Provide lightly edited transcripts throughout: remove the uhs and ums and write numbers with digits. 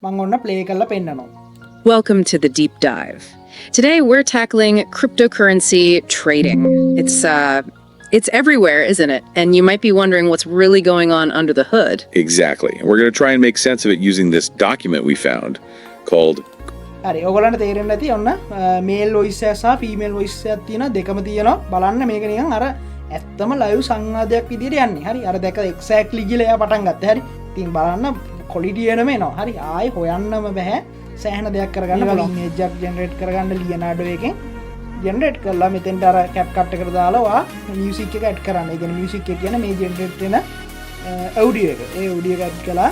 මම ඔන්න ප්ලේ කරලා පෙන්නනවා. Welcome to the deep dive. Today we're tackling cryptocurrency trading. It's everywhere, isn't it? And you might be wondering what's really going on under the hood. Exactly. And we're going to try and make sense of it using this document we found called හරි ඔයගලන්ට තේරෙන්නේ නැති ඔන්න mail voice එක සහ female voice එකක් තියෙනවා දෙකම තියෙනවා බලන්න මේක නිකන් අර ඇත්තම ලයිව් සංවාදයක් විදියට යන්නේ හරි අර දැක එක්සැක්ට්ලි කියලා එයා පටන් ගත්තා හරි ඉතින් බලන්න ක්වොලිටි එනම එනවා හරි ආයේ හොයන්නම බෑ සෑහෙන දෙයක් කරගන්න බලන්න ඉමේජ් එකක් ජෙනරේට් කරගන්න ලියනාඩෝ එකෙන් ජෙනරේට් කරලා මෙතෙන්ට අර කැප් කට් එකට දාලා ඔයා මියුසික් එක ඇඩ් කරන්න. ඒ කියන්නේ මියුසික් එක කියන්නේ මේ ජෙනරේට් වෙන ඔඩියෝ එක. ඒ ඔඩියෝ එක ඇඩ් කළා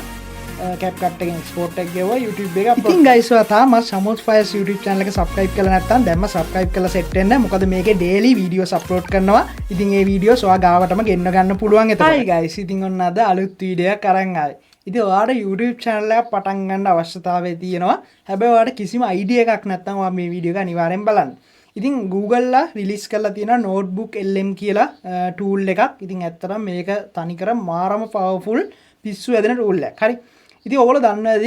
කැප් කට් එකෙන් එක්ස්පෝර්ට් එක ගෙවුවා YouTube එක අප්ලෝඩ්. ඉතින් guys ඔයා තාම සමුත් ෆයර්ස් YouTube channel එක subscribe කරලා නැත්නම් දැම්ම subscribe කරලා set වෙන්න. මොකද මේකේ daily videos upload කරනවා. ඉතින් ඒ videos ඔයා ගාවටම ගෙන්න ගන්න පුළුවන් එතකොට. Hi guys ඉතින් ඔන්න අද අලුත් වීඩියෝ එකක් අරන් ආවේ. ඉතින් ඔයාට YouTube channel එකක් පටන් ගන්න අවශ්‍යතාවය තියෙනවා. හැබැයි ඔයාට කිසිම idea එකක් නැත්නම් ඔයා මේ වීඩියෝ එක අනිවාර්යෙන් බලන්න. ඉතින් Google ලා රිලීස් කරලා තියෙන notebook LM කියලා tool එකක්. ඉතින් ඇත්තටම මේක තනිකර මාරම powerful පිස්සු ඇදෙන tool එකක්. හරි. ඉතින් ඔයගොල්ලෝ දන්නවද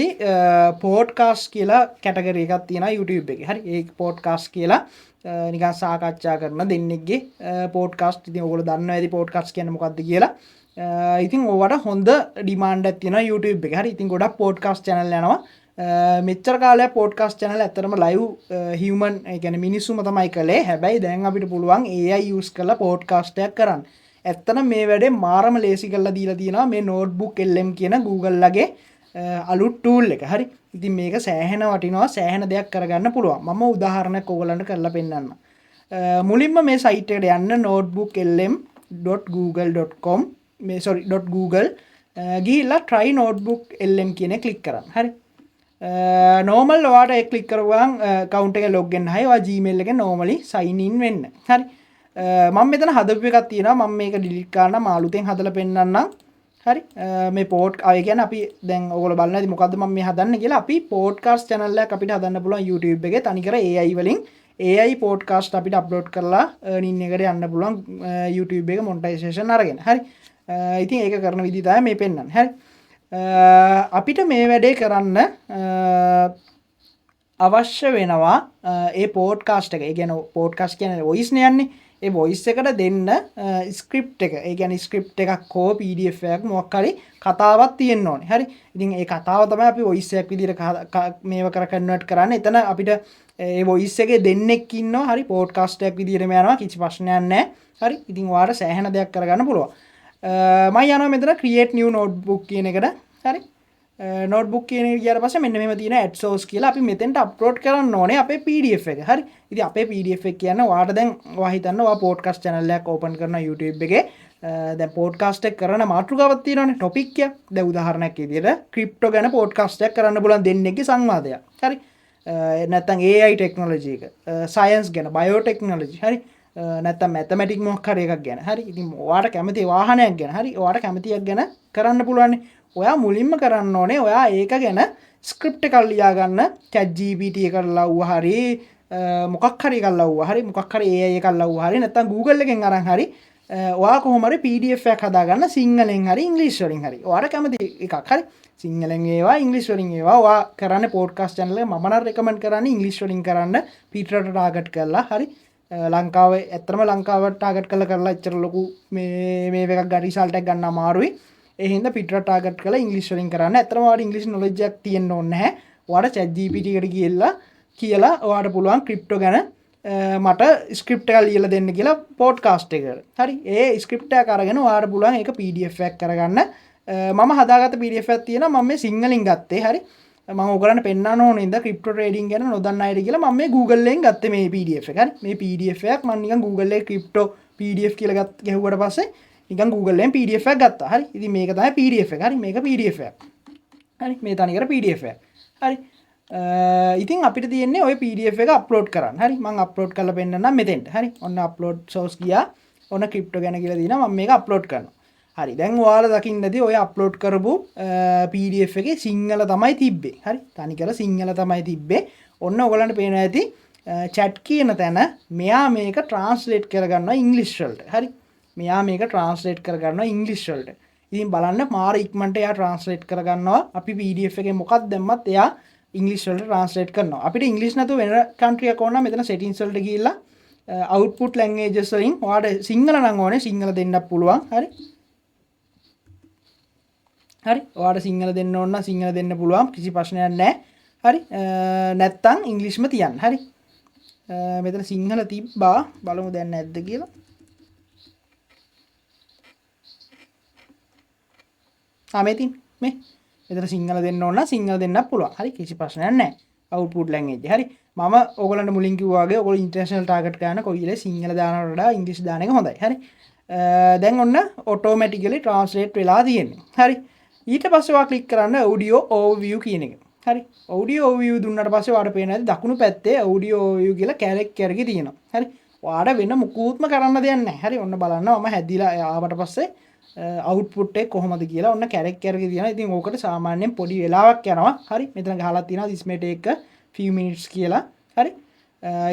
podcast කියලා category එකක් තියෙනවා YouTube එකේ. හරි. ඒ podcast කියලා නිකන් සාකච්ඡා කරන දෙන්නෙක්ගේ podcast. ඉතින් ඔයගොල්ලෝ දන්නවද podcast කියන්නේ මොකක්ද කියලා. ඉතින් ඔයාට හොඳ demand එකක් තියෙනවා YouTube එකේ. හරි. ඉතින් ගොඩක් podcast channel යනවා. මෙච්චර කාලයක් podcast channel ඇත්තටම live human ඒ කියන්නේ මිනිස්සුම තමයි කළේ. හැබැයි දැන් අපිට පුළුවන් AI use කරලා podcast එකක් කරන්න. ඇත්තටම මේ වැඩේ මාරම ලේසි කරලා දීලා තියෙනවා මේ notebook LM කියන Google ලගේ අලුත් tool එක. හරි. ඉතින් මේක සෑහෙන වටිනවා සෑහෙන දෙයක් කරගන්න පුළුවන්. මම උදාහරණයක් ඔයගලන්ට කරලා පෙන්නන්නම්. මුලින්ම මේ site එකට යන්න notebooklm.google.com මේ .google ගිහිල්ලා try notebook LM කියන එක click කරන්න. හරි. normal ඔයාට ඒ click කරුවාන් account එක log වෙන්න හයි ඔයා Gmail එකෙන් normally sign in වෙන්න. හරි. මම මෙතන හදපු එකක් තියෙනවා මම මේක delete කරන්න මාළුතෙන් හදලා පෙන්නන්නම්. හරි. මේ ඒ කියන්නේ අපි දැන් ඔයගොල්ලෝ බලන්න ඇති මොකද්ද මම මේ හදන්නේ කියලා අපි podcast channel එකක් අපිට හදන්න පුළුවන් YouTube එකේ තනිකර AI වලින් AI podcast අපිට upload කරලා earning එකට යන්න පුළුවන් YouTube එක monetization අරගෙන. හරි. ඉතින් ඒක කරන විදිහ තමයි මේ පෙන්නන්නේ. හරි. අපිට මේ වැඩේ කරන්න අවශ්‍ය වෙනවා ඒ පොඩ්කාස්ට් එක. ඒ කියන්නේ පොඩ්කාස්ට් කියන්නේ වොයිස් නේ යන්නේ. ඒ වොයිස් එකට දෙන්න ස්ක්‍රිප්ට් එක. ඒ කියන්නේ ස්ක්‍රිප්ට් එකක් හෝ PDF එකක් මොකක් හරි කතාවක් තියෙන්න ඕනේ. හරි. ඉතින් ඒ කතාව තමයි අපි වොයිස් එකක් විදිහට මේව කර කන්වර්ට් කරන්නේ. එතන අපිට ඒ වොයිස් එකේ දෙන්නෙක් ඉන්නවා. හරි. පොඩ්කාස්ට් එකක් විදිහටම යනවා. කිසි ප්‍රශ්නයක් නැහැ. හරි. ඉතින් ඔයාලා සෑහෙන දෙයක් කරගන්න පුළුවන්. මම යනවා මෙතන create new notebook කියන එකට. හරි. notebook කියන එක ගියාට පස්සේ මෙන්න මෙහෙම තියෙන add source කියලා අපි මෙතෙන්ට upload කරන්න ඕනේ අපේ PDF එක. හරි. ඉතින් අපේ PDF එක කියන්නේ ඔයාට දැන් ඔයා හිතන්න ඔයා podcast channel එකක් open කරනවා YouTube එකේ. දැන් podcast එක කරන මාතෘකාවක් තියෙනවානේ topic එක. දැන් උදාහරණයක් විදියට crypto ගැන podcast එකක් කරන්න පුළුවන් දෙන්නෙක්ගේ සංවාදයක්. හරි. නැත්නම් AI technology එක, science ගැන, biotechnology. හරි. නැත්නම් mathematics මොකක් හරි එකක් ගැන. හරි. ඉතින් ඔයාට කැමති වාහනයක් ගැන. හරි. ඔයාට කැමතියක් ගැන කරන්න පුළුවන්. ඔයා මුලින්ම කරන්න ඕනේ ඔයා ඒක ගැන ස්ක්‍රිප්ට් එකක් ලියා ගන්න ChatGPT එකකට ලව්වා හරි මොකක් හරි එකක් ලව්වා හරි මොකක් හරි AI එකක් ලව්වා හරි නැත්නම් Google එකෙන් අරන් හරි ඔයා කොහොම හරි PDF එකක් හදාගන්න සිංහලෙන් හරි ඉංග්‍රීසි වලින් හරි ඔයාට කැමති එකක් හරි සිංහලෙන් ඒවා ඉංග්‍රීසි වලින් ඒවා ඔයා කරන්නේ පොඩ්කාස්ට් channel එක මම නම් රෙකමන්ඩ් කරන්නේ ඉංග්‍රීසි වලින් කරන්න පිටරට ටාගට් කරලා හරි ලංකාවේ ඇත්තටම ලංකාවට ටාගට් කරලා එච්චර ලොකු මේ එකක් ගන්න රිසල්ට් එකක් ගන්න අමාරුයි ඒ හින්දා පිටරට ටාගට් කරලා ඉංග්‍රීසි වලින් කරන්න. ඇත්තටම ඔයාලට ඉංග්‍රීසි knowledge එකක් තියෙන්න ඕනේ නැහැ. ඔයාලට ChatGPT එකට කියලා ඔයාලට පුළුවන් ක්‍රිප්ටෝ ගැන මට ස්ක්‍රිප්ට් එකක් ලියලා දෙන්න කියලා පොඩ්කාස්ට් එකකට. හරි. ඒ ස්ක්‍රිප්ට් එක අරගෙන ඔයාලට පුළුවන් ඒක PDF එකක් කරගන්න. මම හදාගත්ත PDF එකක් තියෙනවා මම මේ සිංහලෙන් ගත්තේ. හරි. මම ඔයගලන්ට පෙන්නන්න ඕනේ ඉඳ ක්‍රිප්ටෝ ට්‍රේඩින් ගැන නොදන්න අයට කියලා මම මේ Google එකෙන් ගත්තේ මේ PDF එක. හරි. මේ PDF එකක් මම නිකන් Google එකේ ක්‍රිප්ටෝ PDF කියලා ගැහුවට පස්සේ නිකන් Google එකෙන් PDF එකක් ගත්තා. හරි. ඉතින් මේක තමයි PDF එක. හරි. මේක PDF එකක්. හරි. මේ තනිකර PDF එකක්. හරි. ඉතින් අපිට තියෙන්නේ ওই PDF එක අප්ලෝඩ් කරන්න. හරි. මම අප්ලෝඩ් කරලා පෙන්නන්නම් මෙතෙන්ට. හරි. ඔන්න අප්ලෝඩ් source ගියා. ඔන්න ක්‍රිප්ටෝ ගැන කියලා දිනවා මම මේක අප්ලෝඩ් කරනවා. හරි. දැන් ඔයාලා දකින්නදී ඔය අප්ලෝඩ් කරපු PDF එකේ සිංහල තමයි තිබ්බේ. හරි. තනිකර සිංහල තමයි තිබ්බේ. ඔන්න ඔයගලන්ට පේනවා ඇති chat කියන තැන මෙයා මේක translate කරගන්නවා ඉංග්‍රීසි වලට. හරි. මෙයා මේක translate කරගන්නවා ඉංග්‍රීසි වලට. ඉතින් බලන්න මාර ඉක්මනට එයා ට්‍රාන්ස්ලේට් කරගන්නවා අපි PDF එකේ මොකක්ද දැම්මත් එයා ඉංග්‍රීසි වලට ට්‍රාන්ස්ලේට් කරනවා අපිට ඉංග්‍රීසි නැතුව වෙන කන්ට්‍රි එකක් ඕන නම් මෙතන සෙටින්ග්ස් වලට ගිහිල්ලා output languages වලින් ඔයාලට සිංහල නම් ඕනේ සිංහල දෙන්නත් පුළුවන් හරි ඔයාලට සිංහල දෙන්න ඕන නම් සිංහල දෙන්න පුළුවන් කිසි ප්‍රශ්නයක් නැහැ හරි නැත්තම් ඉංග්‍රීසිම තියන්න හරි මෙතන සිංහල තිබ්බා බලමු දැන් නැද්ද කියලා මෙතන සිංහල දෙන්න ඕන නම් සිංහල දෙන්නත් පුළුවන් හරි කිසි ප්‍රශ්නයක් නැහැ output language හරි මම ඕගොල්ලන්ට මුලින් කිව්වා වගේ ඕගොල්ලෝ ඉන්ටර්නැෂනල් ටාගට් ගන්න කොයිලේ සිංහල දානවට වඩා ඉංග්‍රීසි දාන එක හොඳයි හරි දැන් ඔන්න ඔටෝමැටිකලි ට්‍රාන්ස්ලේට් වෙලා තියෙන්නේ හරි ඊට පස්සේ ඔයා ක්ලික් කරන්න audio overview කියන එක හරි audio overview දුන්නාට පස්සේ ඔයාලට පේනවා දකුණු පැත්තේ audio overview කියලා කැරෙක්ටර් එකේ තියෙනවා හරි ඔයාලට වෙන මුකුත්ම කරන්න දෙයක් නැහැ හරි ඔන්න බලන්න මම හැදිලා ආවට පස්සේ output එක කොහොමද කියලා ඔන්න කැරෙක්ටර් එකේ තියෙනවා ඉතින් ඕකට සාමාන්‍යයෙන් පොඩි වෙලාවක් යනවා හරි මෙතන ගහලා තියෙනවා this may take a few minutes කියලා හරි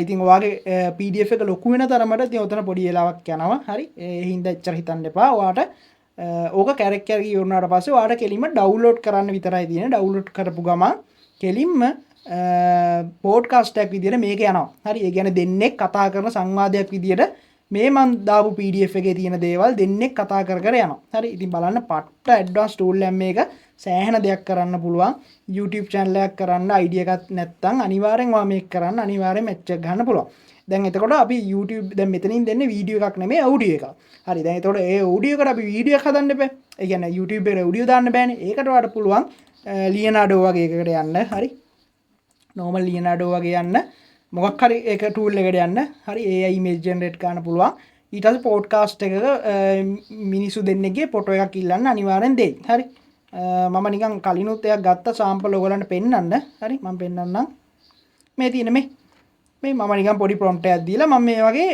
ඉතින් ඔයාගේ PDF එක ලොකු වෙන තරමට ඉතින් ඔතන පොඩි වෙලාවක් යනවා හරි ඒ හින්දා එච්චර හිතන්න එපා ඔයාට ඕක කැරෙක්ටර් එක ඉවරනාට පස්සේ ඔයාට කෙලින්ම ඩවුන්ලෝඩ් කරන්න විතරයි තියෙන්නේ ඩවුන්ලෝඩ් කරපු ගමන් කෙලින්ම පොඩ්කාස්ට් එකක් විදියට මේක යනවා හරි ඒ කියන්නේ දෙන්නෙක් කතා කරන සංවාදයක් විදියට මේ මන් දාපු PDF එකේ තියෙන දේවල් දෙන්නෙක් කතා කර යනවා හරි ඉතින් බලන්න පට්ට ඇඩ්වාන්ස් ටූල් එකක් මේක සෑහෙන දෙයක් කරන්න පුළුවන් YouTube channel එකක් කරන්න idea එකක් නැත්නම් අනිවාර්යෙන් ඔයා මේක කරන්න අනිවාර්යෙන් match එක ගන්න පුළුවන් දැන් එතකොට අපි YouTube දැන් මෙතනින් දෙන්නේ වීඩියෝ එකක් නෙමෙයි audio එකක් හරි දැන් එතකොට ඒ audio එකට අපි වීඩියෝ එකක් හදන්න බෑ ඒ කියන්නේ YouTube එකට audio දාන්න බෑනේ ඒකට වඩා පුළුවන් Leonardo වගේ එකකට යන්න හරි normal Leonardo වගේ යන්න මොකක් හරි ඒක tool එකට යන්න හරි AI image generate කරන්න පුළුවන් ඊට පස්සේ podcast එකක මිනිස්සු දෙන්නෙක්ගේ ෆොටෝ එකක් ඉල්ලන්න අනිවාර්යෙන් දෙයි හරි මම නිකන් කලිනුත් එකක් ගත්ත සාම්පල් ඔයගලන්ට පෙන්නන්න හරි මම පෙන්නන්නම් මේ තියෙන මේ මම නිකන් පොඩි prompt එකක් දීලා මම මේ වගේ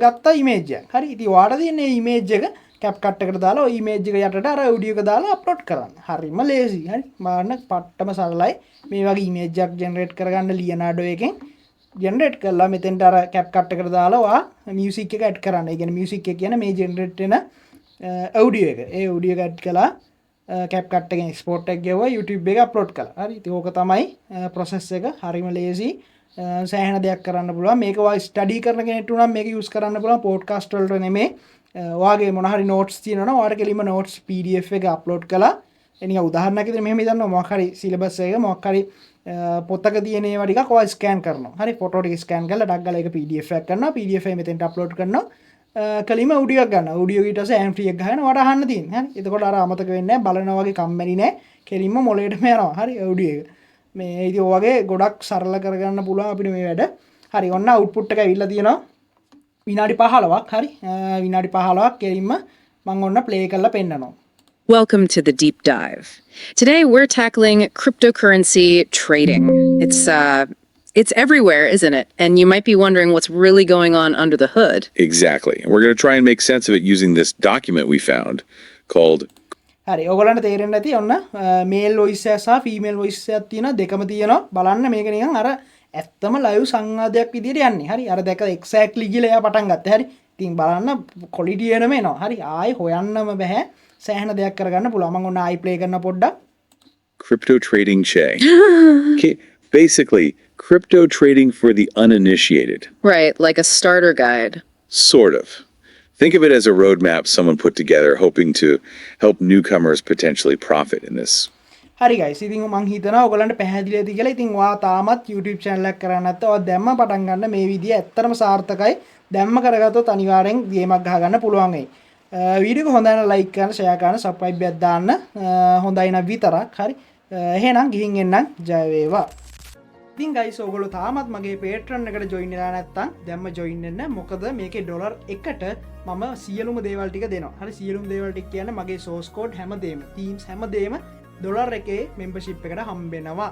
ගත්ත image එකක් හරි ඉතින් ඔයාලට තියෙන මේ image එක CapCut එකට දාලා ওই image එක යටට අර audio එක දාලා upload කරන්න හරිම lazy හරි මාන්න පට්ටම සරලයි මේ වගේ image එකක් generate කරගන්න Leonardo එකෙන් generate කරලා මෙතෙන්ට අර CapCut එකට දාලා ඔයා music එක add කරන්න. ඒ කියන්නේ music එක කියන්නේ මේ generate වෙන audio එක. ඒ audio එක add කළා CapCut එකෙන් export එක ගෙවුවා YouTube එක upload කළා. හරි. ඉතින් ඕක තමයි process එක. හරිම lazy. සෑහෙන දෙයක් කරන්න පුළුවන්. මේක ඔයා study කරන කෙනෙක්ට උනම් මේක use කරන්න පුළුවන් podcast වලට නෙමෙයි. ඔයාගේ මොන හරි notes තියෙනවා නම් ඔයාට කෙලින්ම notes PDF එක upload කළා. එනික උදාහරණයක් විදිහට මෙහෙම හිතන්න මොකක් හරි syllabus එක මොකක් හරි පොතක තියෙන ඒවා ටිකක් ඔයා ස්කෑන් කරනවා. හරි ෆොටෝ ටික ස්කෑන් කරලා ඩක් ගාලා ඒක PDF එකක් කරනවා. PDF එක මෙතෙන්ට අප්ලෝඩ් කරනවා. කලින්ම audio එකක් ගන්නවා. audio ඊට පස්සේ MP එකක් ගහගෙන ඔයාට අහන්න තියෙන්නේ. හරි. එතකොට අර අමතක වෙන්නේ නැහැ. බලනවා වගේ කම්මැලි නැහැ. කෙලින්ම මොලේටම යනවා. හරි audio එක. මේ ඉතින් ඔය වගේ ගොඩක් සරල කරගන්න පුළුවන් අපිට මේ වැඩ. හරි. ඔන්න output එක ඇවිල්ලා තියෙනවා. විනාඩි 15ක්. හරි. විනාඩි 15ක් කෙලින්ම මම ඔන්න play කරලා පෙන්නනවා. Welcome to the deep dive. Today we're tackling cryptocurrency trading. It's everywhere, isn't it? And you might be wondering what's really going on under the hood. Exactly. And we're going to try and make sense of it using this document we found called හරි ඔයගොල්ලන්ට තේරෙන්නේ නැති ඔන්න mail voice එක සහ female voice එකක් තියෙනවා දෙකම තියෙනවා බලන්න මේක නිකන් අර ඇත්තම ලයිව් සංවාදයක් විදියට යන්නේ හරි අර දැක එක්සැක්ට්ලි කියලා එයා පටන් ගත්තා හරි ඉතින් බලන්න ක්වොලිටි එනම එනවා හරි ආයි හොයන්නම බෑ සෑහෙන දෙයක් කරගන්න පුළුවන් මම ඔන්න ආයි ප්ලේ කරන පොඩ්ඩක් Crypto Trading Che. Okay, basically, crypto trading for the uninitiated. Right, like a starter guide. Sort of. Think of it as a roadmap someone put together hoping to help newcomers potentially profit in this. හරි guys ඉතින් මම හිතනවා ඔයගලන්ට පැහැදිලි ඇති කියලා. ඉතින් ඔයා තාමත් YouTube channel එකක් කරන්නේ නැත්නම් ඔයා දැම්ම පටන් ගන්න මේ විදිය ඇත්තටම සාර්ථකයි. දැම්ම කරගත්තොත් අනිවාර්යෙන් ගේමක් ගහ ගන්න පුළුවන් වෙයි. වීඩියෝ එක හොඳයි නම් like කරන්න, share කරන්න, subscribe එකක් දාන්න. හොඳයි නම් විතරක්. හරි. එහෙනම් ගිහින් එන්නම් ජය වේවා. ඉතින් guys ඔයගොල්ලෝ තාමත් මගේ Patreon එකට join වෙලා නැත්නම් දැම්ම join වෙන්න. මොකද මේකේ ඩොලර් 1ට මම සියලුම දේවල් ටික දෙනවා. හරි සියලුම දේවල් ටික කියන්නේ මගේ source code හැමදේම, themes හැමදේම ඩොලර් එකේ membership එකට හම්බ වෙනවා.